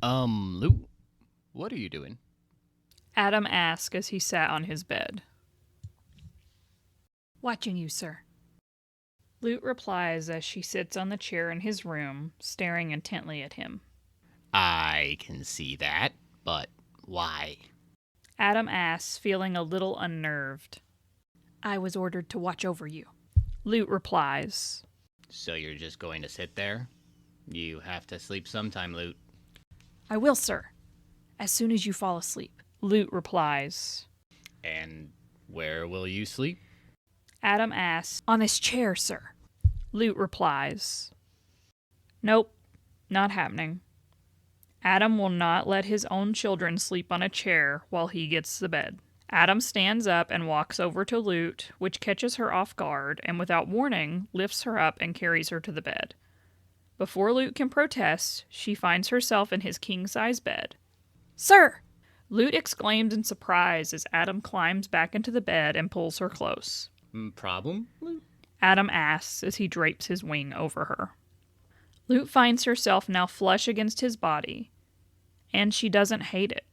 Lou, what are you doing? Adam asked as he sat on his bed. Watching you, sir. Lute replies as she sits on the chair in his room, staring intently at him. I can see that, but why? Adam asks, feeling a little unnerved. I was ordered to watch over you. Lute replies. So you're just going to sit there? You have to sleep sometime, Lute. I will, sir. As soon as you fall asleep. Lute replies. And where will you sleep? Adam asks. On this chair, sir. Lute replies. Nope, not happening. Adam will not let his own children sleep on a chair while he gets the bed. Adam stands up and walks over to Lute, which catches her off guard and without warning lifts her up and carries her to the bed. Before Lute can protest, she finds herself in his king-size bed. Sir! Lute exclaims in surprise as Adam climbs back into the bed and pulls her close. Problem, Lute? Adam asks as he drapes his wing over her. Lute finds herself now flush against his body, and she doesn't hate it.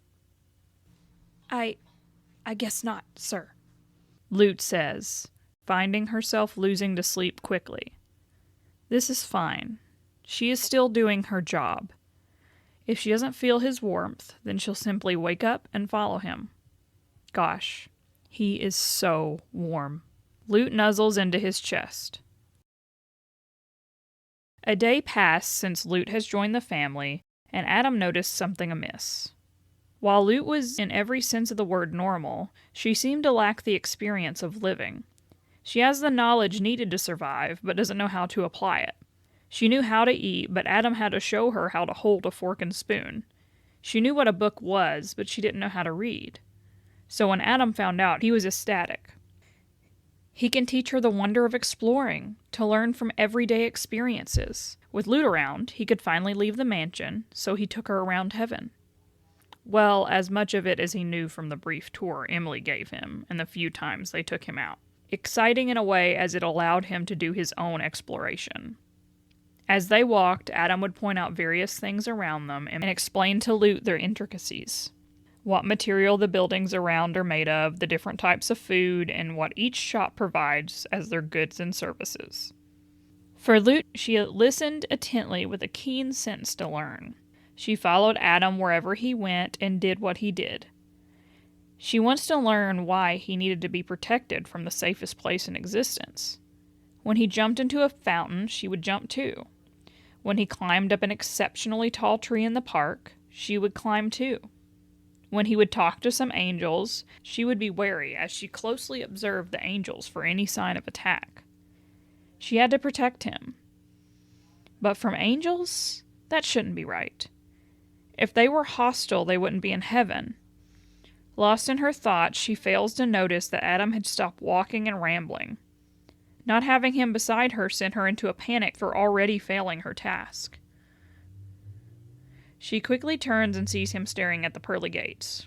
I guess not, sir. Lute says, finding herself losing to sleep quickly. This is fine. She is still doing her job. If she doesn't feel his warmth, then she'll simply wake up and follow him. Gosh, he is so warm. Lute nuzzles into his chest. A day passed since Lute has joined the family, and Adam noticed something amiss. While Lute was in every sense of the word normal, she seemed to lack the experience of living. She has the knowledge needed to survive, but doesn't know how to apply it. She knew how to eat, but Adam had to show her how to hold a fork and spoon. She knew what a book was, but she didn't know how to read. So when Adam found out, he was ecstatic. He can teach her the wonder of exploring, to learn from everyday experiences. With Lute around, he could finally leave the mansion, so he took her around heaven. Well, as much of it as he knew from the brief tour Emily gave him and the few times they took him out. Exciting in a way as it allowed him to do his own exploration. As they walked, Adam would point out various things around them and explain to Lute their intricacies. What material the buildings around are made of, the different types of food, and what each shop provides as their goods and services. For Lute, she listened intently with a keen sense to learn. She followed Adam wherever he went and did what he did. She wants to learn why he needed to be protected from the safest place in existence. When he jumped into a fountain, she would jump too. When he climbed up an exceptionally tall tree in the park, she would climb too. When he would talk to some angels, she would be wary as she closely observed the angels for any sign of attack. She had to protect him. But from angels? That shouldn't be right. If they were hostile, they wouldn't be in heaven. Lost in her thoughts, she fails to notice that Adam had stopped walking and rambling. Not having him beside her sent her into a panic for already failing her task. She quickly turns and sees him staring at the pearly gates.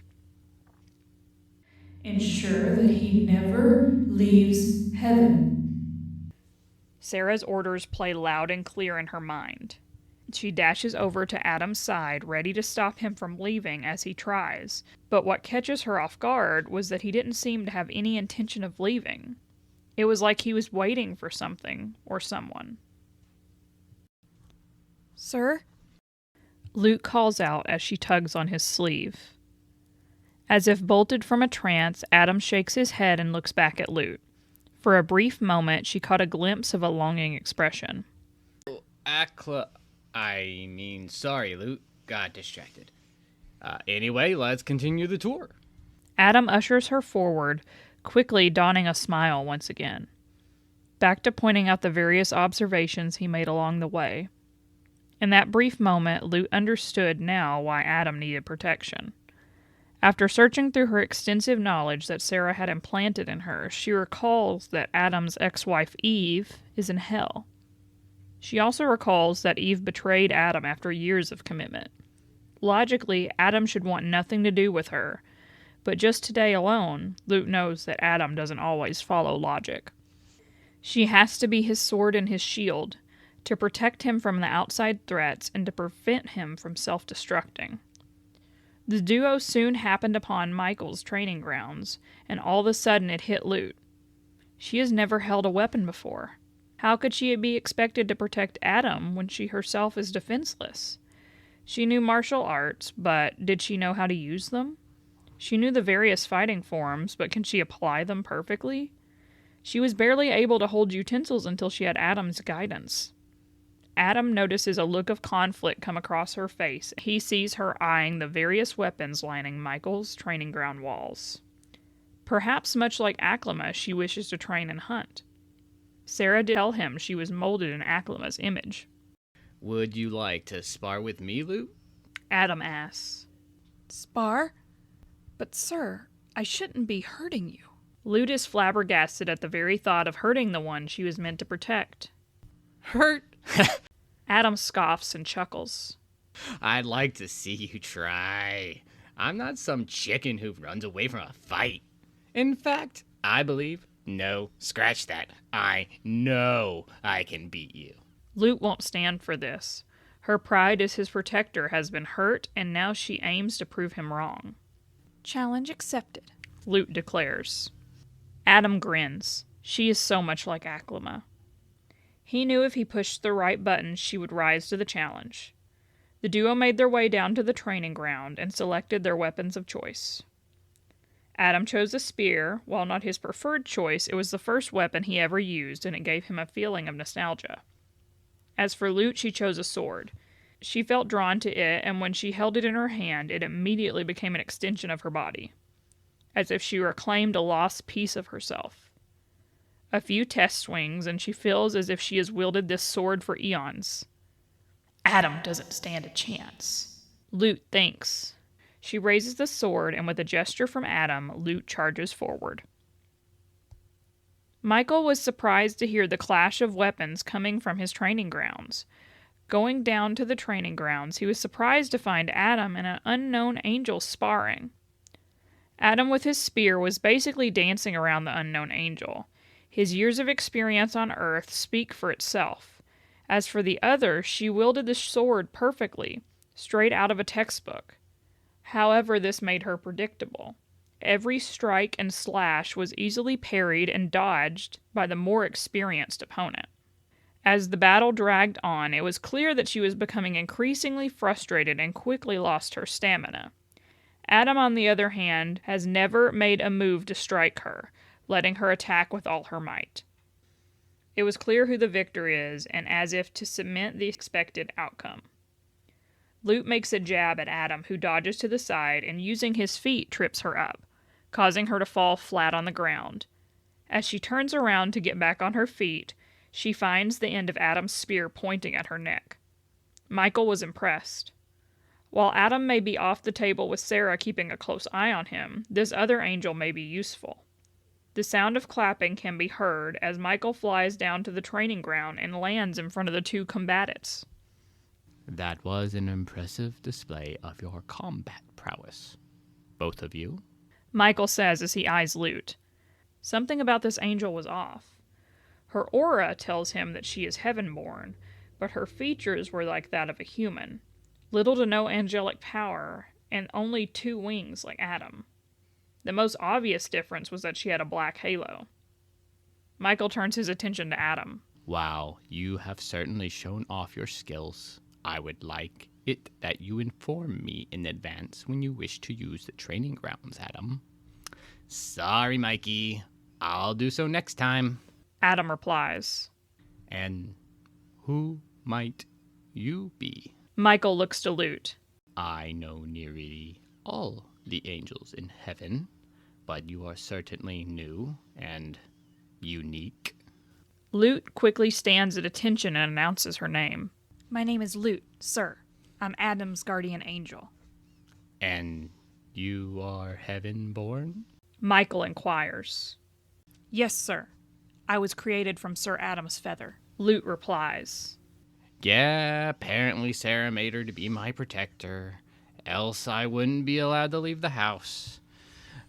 Ensure that he never leaves heaven. Sarah's orders play loud and clear in her mind. She dashes over to Adam's side, ready to stop him from leaving as he tries, but what catches her off guard was that he didn't seem to have any intention of leaving. It was like he was waiting for something or someone. Sir? Lute calls out as she tugs on his sleeve. As if bolted from a trance, Adam shakes his head and looks back at Lute. For a brief moment, she caught a glimpse of a longing expression. Sorry, Lute. Got distracted. Anyway, let's continue the tour. Adam ushers her forward, quickly donning a smile once again. Back to pointing out the various observations he made along the way. In that brief moment, Lute understood now why Adam needed protection. After searching through her extensive knowledge that Sarah had implanted in her, she recalls that Adam's ex-wife Eve is in hell. She also recalls that Eve betrayed Adam after years of commitment. Logically, Adam should want nothing to do with her, but just today alone, Lute knows that Adam doesn't always follow logic. She has to be his sword and his shield, to protect him from the outside threats and to prevent him from self-destructing. The duo soon happened upon Michael's training grounds, and all of a sudden it hit Lute. She has never held a weapon before. How could she be expected to protect Adam when she herself is defenseless? She knew martial arts, but did she know how to use them? She knew the various fighting forms, but can she apply them perfectly? She was barely able to hold utensils until she had Adam's guidance. Adam notices a look of conflict come across her face. He sees her eyeing the various weapons lining Michael's training ground walls. Perhaps much like Aklama, she wishes to train and hunt. Sarah did tell him she was molded in Aklama's image. Would you like to spar with me, Lute? Adam asks. Spar? But, sir, I shouldn't be hurting you. Lute is flabbergasted at the very thought of hurting the one she was meant to protect. Hurt? Adam scoffs and chuckles. I'd like to see you try. I'm not some chicken who runs away from a fight. In fact, I believe, no, scratch that, I know I can beat you. Lute won't stand for this. Her pride as his protector has been hurt, and now she aims to prove him wrong. Challenge accepted, Lute declares. Adam grins. She is so much like Aklama. He knew if he pushed the right button, she would rise to the challenge. The duo made their way down to the training ground and selected their weapons of choice. Adam chose a spear. While not his preferred choice, it was the first weapon he ever used, and it gave him a feeling of nostalgia. As for Lute, she chose a sword. She felt drawn to it, and when she held it in her hand, it immediately became an extension of her body, as if she reclaimed a lost piece of herself. A few test swings, and she feels as if she has wielded this sword for eons. Adam doesn't stand a chance. Lute thinks. She raises the sword, and with a gesture from Adam, Lute charges forward. Michael was surprised to hear the clash of weapons coming from his training grounds. Going down to the training grounds, he was surprised to find Adam and an unknown angel sparring. Adam with his spear was basically dancing around the unknown angel. His years of experience on Earth speak for itself. As for the other, she wielded the sword perfectly, straight out of a textbook. However, this made her predictable. Every strike and slash was easily parried and dodged by the more experienced opponent. As the battle dragged on, it was clear that she was becoming increasingly frustrated and quickly lost her stamina. Adam, on the other hand, has never made a move to strike her, letting her attack with all her might. It was clear who the victor is, and as if to cement the expected outcome. Lute makes a jab at Adam, who dodges to the side and using his feet trips her up, causing her to fall flat on the ground. As she turns around to get back on her feet, she finds the end of Adam's spear pointing at her neck. Michael was impressed. While Adam may be off the table with Sarah keeping a close eye on him, this other angel may be useful. The sound of clapping can be heard as Michael flies down to the training ground and lands in front of the two combatants. That was an impressive display of your combat prowess. Both of you. Michael says as he eyes Lute. Something about this angel was off. Her aura tells him that she is heaven-born, but her features were like that of a human. Little to no angelic power, and only 2 wings like Adam. The most obvious difference was that she had a black halo. Michael turns his attention to Adam. Wow, you have certainly shown off your skills. I would like it that you inform me in advance when you wish to use the training grounds, Adam. Sorry, Mikey. I'll do so next time. Adam replies. And who might you be? Michael looks to Lute. I know nearly all the angels in heaven, but you are certainly new and unique. Lute quickly stands at attention and announces her name. My name is Lute, sir. I'm Adam's guardian angel. And you are heaven-born? Michael inquires. Yes, sir. I was created from Sir Adam's feather. Lute replies. Yeah, apparently Sarah made her to be my protector. Else I wouldn't be allowed to leave the house.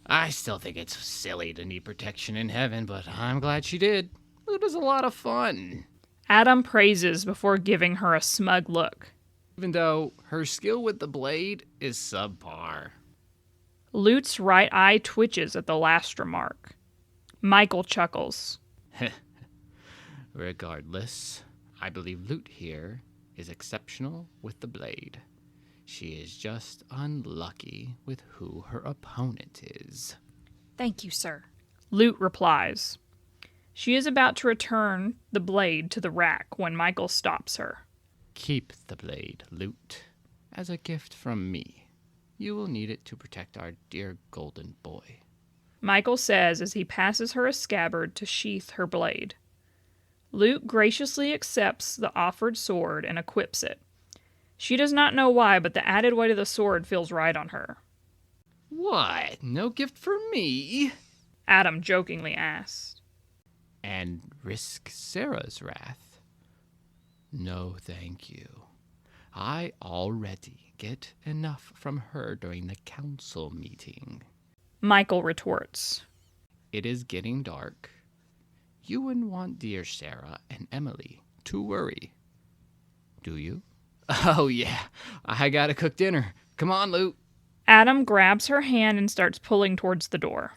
I still think it's silly to need protection in heaven, but I'm glad she did. It was a lot of fun. Adam praises before giving her a smug look. Even though her skill with the blade is subpar. Lute's right eye twitches at the last remark. Michael chuckles. Regardless, I believe Lute here is exceptional with the blade. She is just unlucky with who her opponent is. Thank you, sir. Lute replies. She is about to return the blade to the rack when Michael stops her. Keep the blade, Lute, as a gift from me. You will need it to protect our dear golden boy. Michael says as he passes her a scabbard to sheath her blade. Lute graciously accepts the offered sword and equips it. She does not know why, but the added weight of the sword feels right on her. What? No gift for me? Adam jokingly asked. And risk Sarah's wrath? No, thank you. I already get enough from her during the council meeting. Michael retorts. It is getting dark. You wouldn't want dear Sarah and Emily to worry, do you? Oh yeah, I gotta cook dinner. Come on, Lute. Adam grabs her hand and starts pulling towards the door.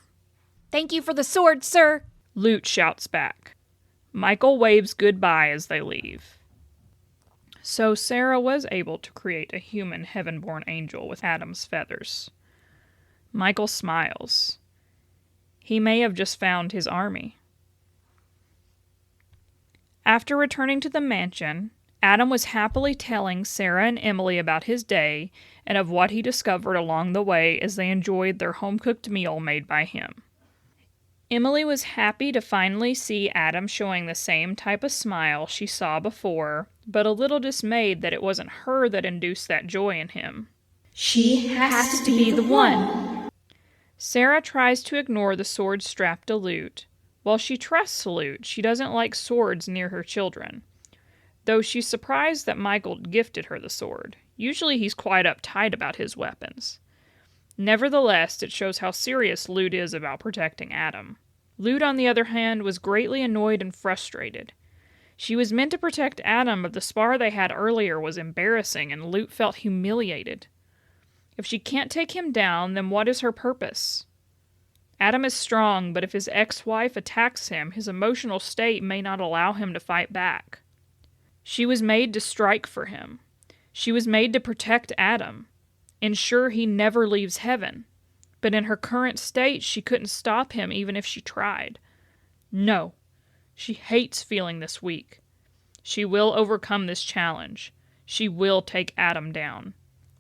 Thank you for the sword, sir. Lute shouts back. Michael waves goodbye as they leave. So Sarah was able to create a human heaven-born angel with Adam's feathers. Michael smiles. He may have just found his army. After returning to the mansion, Adam was happily telling Sarah and Emily about his day and of what he discovered along the way as they enjoyed their home-cooked meal made by him. Emily was happy to finally see Adam showing the same type of smile she saw before, but a little dismayed that it wasn't her that induced that joy in him. She has to be the one. Sarah tries to ignore the sword strapped to Lute. While she trusts Lute, she doesn't like swords near her children. Though she's surprised that Michael gifted her the sword. Usually he's quite uptight about his weapons. Nevertheless, it shows how serious Lute is about protecting Adam. Lute, on the other hand, was greatly annoyed and frustrated. She was meant to protect Adam, but the spar they had earlier was embarrassing, and Lute felt humiliated. If she can't take him down, then what is her purpose? Adam is strong, but if his ex-wife attacks him, his emotional state may not allow him to fight back. She was made to strike for him. She was made to protect Adam, ensure he never leaves heaven. But in her current state, she couldn't stop him even if she tried. No, she hates feeling this weak. She will overcome this challenge. She will take Adam down.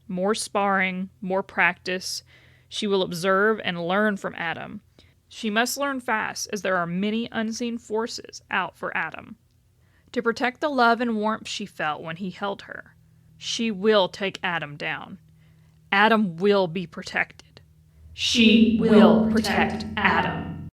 More sparring, more practice. She will observe and learn from Adam. She must learn fast, as there are many unseen forces out for Adam. To protect the love and warmth she felt when he held her, she will take Adam down. Adam will be protected. She will protect Adam.